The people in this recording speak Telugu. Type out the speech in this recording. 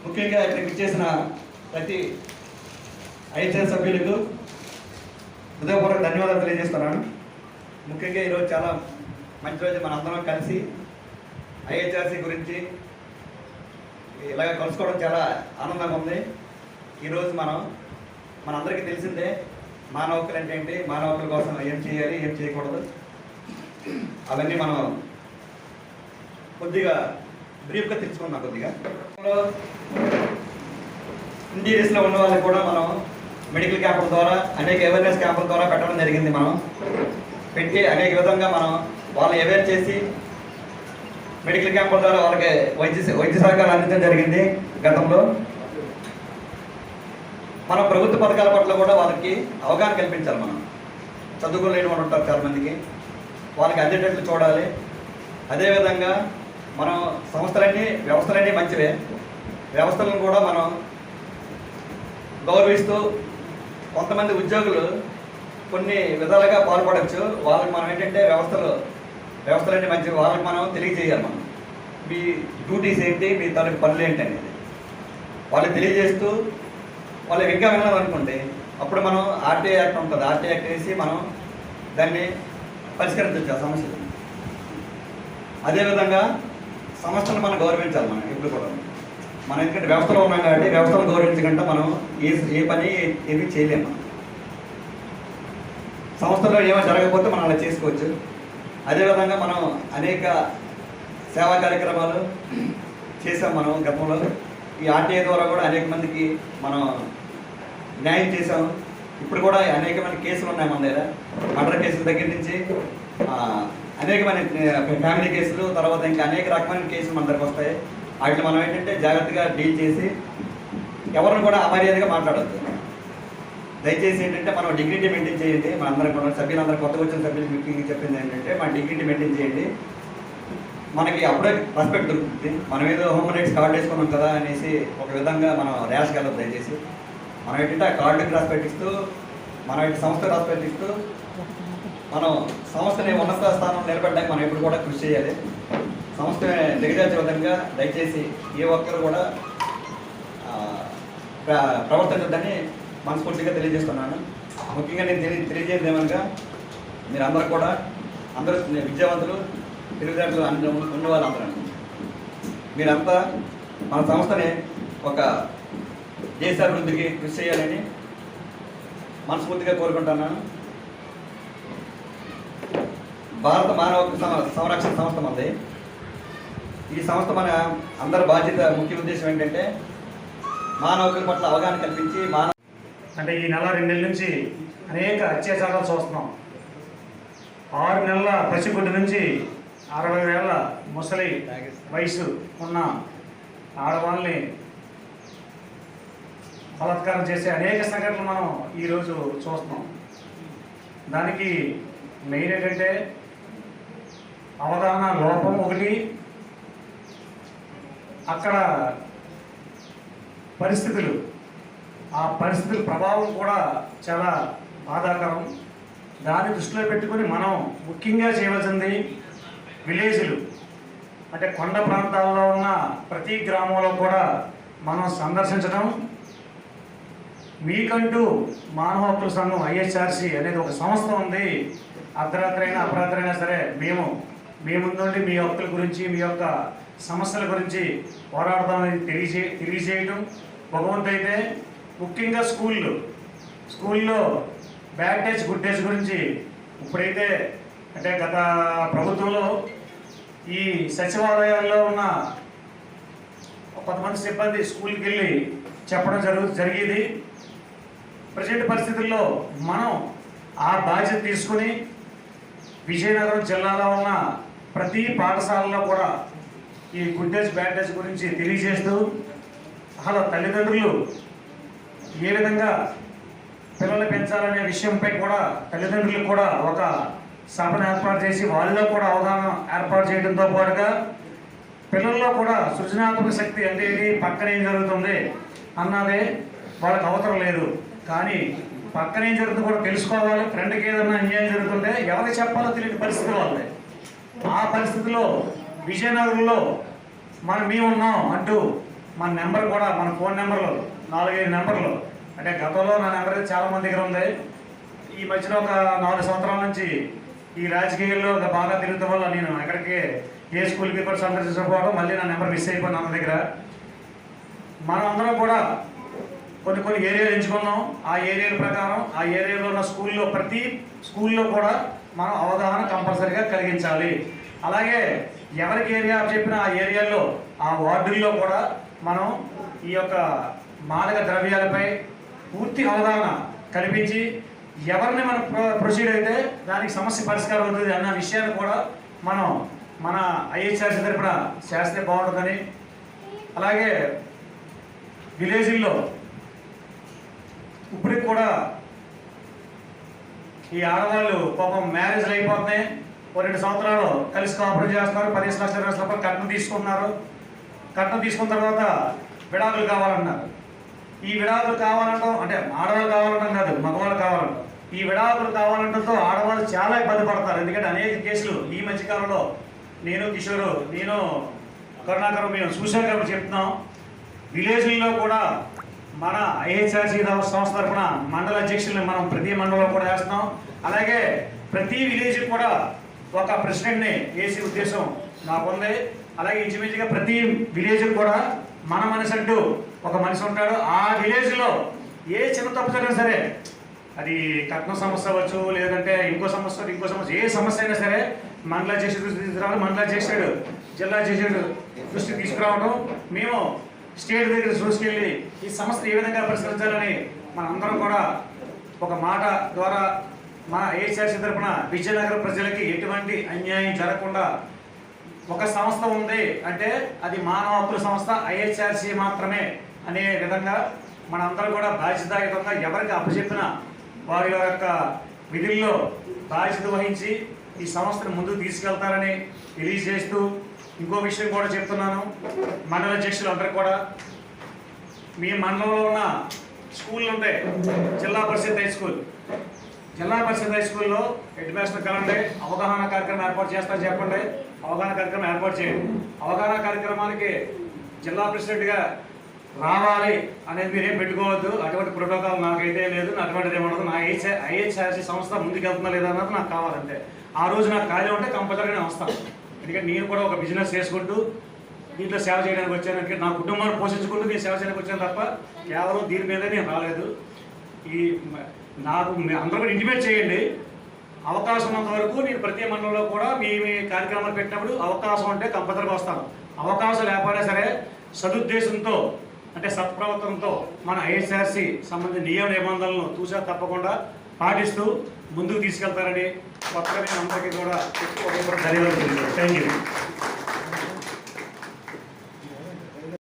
ముఖ్యంగా ఇక్కడికి ఇచ్చేసిన ప్రతి ఐహెచ్ఆర్ సభ్యులకు హృదయపూర్వక ధన్యవాదాలు తెలియజేస్తున్నాను. ముఖ్యంగా ఈరోజు చాలా మంచి రోజు, మన అందరం కలిసి ఐహెచ్ఆర్సీ గురించి ఇలాగ కలుసుకోవడం చాలా ఆనందంగా ఉంది. ఈరోజు మనందరికీ తెలిసిందే మానవ హక్కులు అంటే ఏంటి, మానవ హక్కుల కోసం ఏం చేయాలి, ఏం చేయకూడదు, అవన్నీ మనం కొద్దిగా బ్రీఫ్గా తెలుసుకున్నాం. కొద్దిగా ఇంటీరియర్స్లో ఉన్న వాళ్ళకి కూడా మనం మెడికల్ క్యాంపుల ద్వారా, అనేక అవేర్నెస్ క్యాంపుల ద్వారా పెట్టడం జరిగింది. మనం పెట్టి అనేక విధంగా మనం వాళ్ళని అవేర్ చేసి మెడికల్ క్యాంపుల ద్వారా వాళ్ళకి వైద్య సహకారం అందించడం జరిగింది. గతంలో మన ప్రభుత్వ పథకాల పట్ల కూడా వాళ్ళకి అవగాహన కల్పించాలి. మనం చదువుకోలేని వాళ్ళు ఉంటారు చాలామందికి, వాళ్ళకి అందేటట్లు చూడాలి. అదేవిధంగా మనం వ్యవస్థలన్నీ మంచివే, వ్యవస్థలను కూడా మనం గౌరవిస్తూ కొంతమంది ఉద్యోగులు కొన్ని విధాలుగా పాల్పడవచ్చు. వాళ్ళకి మనం ఏంటంటే వ్యవస్థలన్నీ మంచివి, వాళ్ళకి మనం తెలియజేయాలి. మనం మీ డ్యూటీస్ ఏంటి, మీ తరగతి పనులు ఏంటి అనేది వాళ్ళకి తెలియజేస్తూ వాళ్ళకి ఇంకా వినాలనుకోండి, అప్పుడు మనం ఆర్టీఐ యాక్ట్ ఉంటుంది, ఆర్టీఐ యాక్ట్ వేసి మనం దాన్ని పరిష్కరించవచ్చు ఆ సమస్యలు. అదేవిధంగా సంస్థలను మనం గౌరవించాలి. మనం ఎప్పుడు కూడా మనం ఎందుకంటే వ్యవస్థలో ఉన్నాం కాబట్టి వ్యవస్థను గౌరవించకుండా మనం ఏ పని ఏమీ చేయలేము. సంస్థలో ఏమో జరగకపోతే మనం అలా చేసుకోవచ్చు. అదేవిధంగా మనం అనేక సేవా కార్యక్రమాలు చేసాం. మనం గతంలో ఈ ఆర్టీఐ ద్వారా కూడా అనేక మందికి మనం న్యాయం చేసాం. ఇప్పుడు కూడా అనేక మంది కేసులు ఉన్నాయి మన దగ్గర, మర్డర్ కేసుల దగ్గర నుంచి అనేకమైన ఫ్యామిలీ కేసులు, తర్వాత ఇంకా అనేక రకమైన కేసులు మన దగ్గరకు వస్తాయి. వాటిని మనం ఏంటంటే జాగ్రత్తగా డీల్ చేసి ఎవరిని కూడా అమర్యాదగా మాట్లాడద్దు. దయచేసి ఏంటంటే మనం డిగ్నిటీ మెయింటైన్ చేయండి. మనందరం కూడా సభ్యులందరూ కొత్తగా వచ్చిన సభ్యులు మీకు చెప్పింది ఏంటంటే మన డిగ్నిటీ మెయింటైన్ చేయండి. మనకి అప్పుడే రెస్పెక్ట్ దొరుకుతుంది. మనం ఏదో హ్యూమన్ రైట్స్ కార్డు వేసుకున్నాం కదా అనేసి ఒక విధంగా మనం ర్యాష్కి వెళ్ళదు. దయచేసి మనం ఏంటంటే ఆ కార్డుకి రెస్పెక్ట్ ఇస్తూ, మన సంస్థకు రెస్పెక్ట్ ఇస్తూ, మనం సంస్థని ఉన్నత స్థానం నిలబడడానికి మనం ఎప్పుడు కూడా కృషి చేయాలి. సంస్థ దిగజార్చే విధంగా దయచేసి ఏ ఒక్కరు కూడా ప్రవర్తించద్దని మనస్ఫూర్తిగా తెలియజేస్తున్నాను. ముఖ్యంగా నేను తెలియజేయడం ఏమనగా, మీరు అందరూ విద్యావంతులు, తెలివితేటలు ఉన్న వాళ్ళందరూ మీరంతా మన సంస్థని ఒక దేశ అభివృద్ధికి కృషి చేయాలని మనస్ఫూర్తిగా కోరుకుంటున్నాను. భారత మానవ హక్కు సంరక్షణ సంస్థ మంది. ఈ సంస్థ మన అందరి బాధ్యత, ముఖ్య ఉద్దేశం ఏంటంటే మానవ హక్కుల పట్ల అవగాహన కల్పించి అంటే ఈ నెల 2 నెలల నుంచి అనేక అత్యాచారాలు చూస్తున్నాం. 6 నెలల పసిగుడ్డు నుంచి 60 ఏళ్ళ ముసలి వయసు ఉన్న ఆడవాళ్ళని బలాత్కారం చేసే అనేక సంఘటనలు మనం ఈరోజు చూస్తున్నాం. దానికి మెయిన్ ఏంటంటే అవగాహన లోపం ఒకటి, అక్కడ ఆ పరిస్థితుల ప్రభావం కూడా చాలా బాధాకరం. దాన్ని దృష్టిలో పెట్టుకొని మనం ముఖ్యంగా చేయవలసింది విలేజ్లు, అంటే కొండ ప్రాంతాల్లో ఉన్న ప్రతి గ్రామంలో కూడా మనం సందర్శించడం. మీకంటూ మానవ హక్కుల సంఘం ఐహెచ్ఆర్సీ అనేది ఒక సంస్థ ఉంది. అర్ధరాత్రి అయినా అపరాత్రి అయినా సరే మీ ముందుండి మీ హక్కుల గురించి, మీ యొక్క సమస్యల గురించి పోరాడదామని తెలియజేయడం. భగవంతైతే ముఖ్యంగా స్కూల్లో బ్యాడ్ టచ్ గుడ్ టచ్ గురించి ఇప్పుడైతే అంటే గత ప్రభుత్వంలో ఈ సచివాలయాల్లో ఉన్న 10 మంది సిబ్బంది స్కూల్కి వెళ్ళి చెప్పడం జరిగేది. ప్రజెంట్ పరిస్థితుల్లో మనం ఆ బాధ్యత తీసుకుని విజయనగరం జిల్లాలో ఉన్న ప్రతి పాఠశాలలో కూడా ఈ గుడ్ టచ్ బ్యాడ్ టచ్ గురించి తెలియజేస్తూ, అసలు తల్లిదండ్రులు ఏ విధంగా పిల్లల్ని పెంచాలనే విషయంపై కూడా తల్లిదండ్రులకు కూడా ఒక సభను ఏర్పాటు చేసి వాళ్ళలో కూడా అవగాహన ఏర్పాటు చేయడంతో పాటుగా పిల్లల్లో కూడా సృజనాత్మక శక్తి అంటే ఇది పక్కన ఏం జరుగుతుంది అన్నదే వాళ్ళకి అవసరం లేదు, కానీ పక్కన ఏం జరుగుతుందో కూడా తెలుసుకోవాలి. ఫ్రెండ్కి ఏదైనా అన్యాయం జరుగుతుంటే ఎవరికి చెప్పాలో తెలియని పరిస్థితి వాళ్ళే. ఆ పరిస్థితిలో విజయనగరంలో మేము ఉన్నాం అంటూ మన నెంబర్ కూడా మన ఫోన్ నెంబర్లు 4-5 నెంబర్లు, అంటే గతంలో నా నెంబర్ అయితే చాలా మంది దగ్గర ఉంది. ఈ మధ్యన ఒక 4 సంవత్సరాల నుంచి ఈ రాజకీయాల్లో బాగా తిరుగుతాం వల్ల నేను ఎక్కడికి ఏ స్కూల్కి కూడా సందర్శించకపోవడం, మళ్ళీ నా నెంబర్ మిస్ అయిపోయింది అన్న దగ్గర. మనం అందరం కూడా కొన్ని ఏరియాలు ఎంచుకున్నాం. ఆ ఏరియాల ప్రకారం ఆ ఏరియాలో ఉన్న స్కూల్లో ప్రతి స్కూల్లో కూడా మనం అవగాహన కంపల్సరీగా కలిగించాలి. అలాగే ఎవరికి ఏరియా చెప్పినా ఆ ఏరియాలో ఆ వార్డుల్లో కూడా మనం ఈ యొక్క మాదక ద్రవ్యాలపై పూర్తి అవగాహన కల్పించి ఎవరిని మనం ప్రొసీడ్ అయితే దానికి సమస్య పరిష్కారం అవుతుంది అన్న విషయాన్ని కూడా మనం మన ఐహెచ్ఆర్సీ తరపున చేస్తే బాగుంటుందని. అలాగే విలేజ్ల్లో ఇప్పటికి కూడా ఈ ఆడవాళ్ళు పాపం మ్యారేజ్లు అయిపోతున్నాయి, 2 సంవత్సరాలు కలిసి కాపురం చేస్తున్నారు, 15 లక్షల రూపాయలు కట్నం తీసుకుంటున్నారు. కట్నం తీసుకున్న తర్వాత విడాకులు కావాలన్నారు. ఈ విడాకులు కావాలంటాం అంటే ఆడవాళ్ళు కావాలంటాం కాదు, మగవాళ్ళు కావాలంటాం. ఈ విడాకులు కావాలంటంతో ఆడవాళ్ళు చాలా ఇబ్బంది పడతారు. ఎందుకంటే అనేక కేసులు ఈ మధ్యకాలంలో నేను కిషోరు నేను కరుణాకరం మేము చూసాం కాబట్టి చెప్తున్నాం. విలేజ్ల్లో కూడా మన ఐహెచ్ఆర్సీ సంస్థ తరఫున మండల అధ్యక్షుల్ని మనం ప్రతి మండలంలో కూడా వేస్తున్నాం. అలాగే ప్రతి విలేజ్ కూడా ఒక ప్రెసిడెంట్ని వేసే ఉద్దేశం నాకుంది. అలాగే ఇంచుమించుగా ప్రతి విలేజ్ కూడా మన మనిషి అంటూ ఒక మనిషి ఉంటాడు. ఆ విలేజ్లో ఏ చిన్న తప్పు జరిగినా సరే, అది కట్నం సమస్య అవ్వచ్చు, లేదంటే ఇంకో సమస్య ఏ సమస్య అయినా సరే మండల అధ్యక్షుడు దృష్టి తీసుకురావడం, మండల అధ్యక్షుడు జిల్లా అధ్యక్షుడు దృష్టికి తీసుకురావడం, మేము స్టేట్ దగ్గర చూసుకెళ్ళి ఈ సమస్య ఏ విధంగా పరిష్కరించాలని మనందరం కూడా ఒక మాట ద్వారా మన ఐహెచ్ఆర్సీ తరఫున విజయనగరం ప్రజలకి ఎటువంటి అన్యాయం జరగకుండా ఒక సంస్థ ఉంది అంటే అది మానవ హక్కుల సంస్థ ఐహెచ్ఆర్సీ మాత్రమే అనే విధంగా మనందరం కూడా బాధ్యతాయుతంగా ఎవరికి అప్పచెప్పిన వారి యొక్క విధుల్లో బాధ్యత వహించి ఈ సంస్థను ముందుకు తీసుకెళ్తారని తెలియజేస్తూ, ఇంకో విషయం కూడా చెప్తున్నాను. మండల అధ్యక్షులు అందరూ కూడా మీ మండలంలో ఉన్న స్కూళ్ళు ఉంటాయి, జిల్లా పరిషత్ హై స్కూల్. జిల్లా పరిషత్ హై స్కూల్లో హెడ్ మాస్టర్ కలండి, అవగాహన కార్యక్రమం ఏర్పాటు చేస్తారని చెప్పండి. అవగాహన కార్యక్రమం ఏర్పాటు చేయండి. అవగాహన కార్యక్రమానికి జిల్లా ప్రెసిడెంట్గా రావాలి అనేది మీరేం పెట్టుకోవద్దు. అటువంటి ప్రోటోకాల్ నాకైతే లేదు, అటువంటిది ఏమఉండదు. నా ఐహెచ్ఆర్సీ సంస్థ ముందుకెళ్తుందా లేదా అన్నది నాకు కావాలంటే ఆ రోజు నాకు ఖాళీ ఉంటే కంపల్సరీగా నేను వస్తాను. ఎందుకంటే నేను కూడా ఒక బిజినెస్ చేసుకుంటూ దీంట్లో సేవ చేయడానికి వచ్చాను. ఎందుకంటే నా కుటుంబాన్ని పోషించుకుంటూ నేను సేవ చేయడానికి వచ్చాను తప్ప కేవలం దీని మీదే నేను రాలేదు. ఈ నాకు అందరూ కూడా ఇంటిమేట్ చేయండి. అవకాశం ఉన్నంత వరకు నేను ప్రతి మండలంలో కూడా మీ కార్యక్రమాలు పెట్టినప్పుడు అవకాశం అంటే కంపల్సరీగా వస్తాను. అవకాశం లేకపోయినా సరే సదుద్దేశంతో అంటే సత్ప్రవర్తనతో మన ఐహెచ్ఆర్సీ సంబంధించిన నియమ నిబంధనలను తూచా తప్పకుండా పాటిస్తూ ముందుకు తీసుకెళ్తారని కొత్తగా నేను అందరికీ కూడా ధన్యవాదాలు. Thank you.